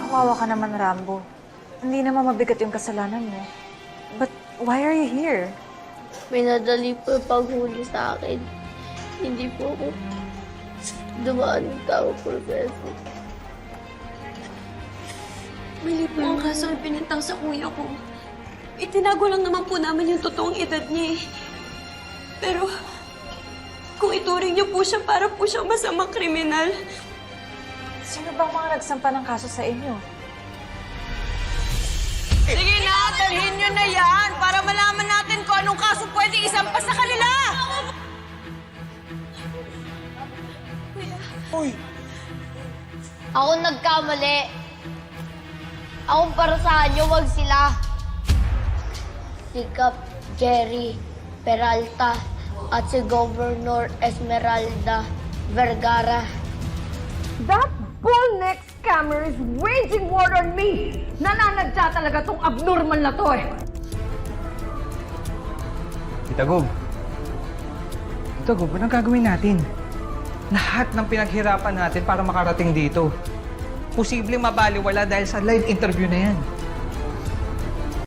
Kawawa ka naman, Rambo. Hindi naman mabigat yung kasalanan mo. But why are you here? May nadali po yung paghuli sa akin. Hindi po ako dumaan ng tao, Professor. Mali po yung kaso ang pinintang sa kuya ko. Itinago lang naman po namin yung totoong edad niya eh. Pero kung ituring niyo po siya para po siyang masamang kriminal, Sino bang mga nagsampa ng kaso sa inyo? Sige na, dalhin nyo na yan para malaman natin kung anong kaso pwedeng isampa sa kanila! Uy! Ako nagkamali. Akong parasahan niyo, wag sila. Si Cap Jerry Peralta at si Governor Esmeralda Vergara. That bull-neck scammer is waging war on me! Nananadya talaga tong abnormal na to eh! Tita Gob, anong gagawin natin? Lahat ng pinaghirapan natin para makarating dito. Posibleng mabaliwala dahil sa live interview na yan.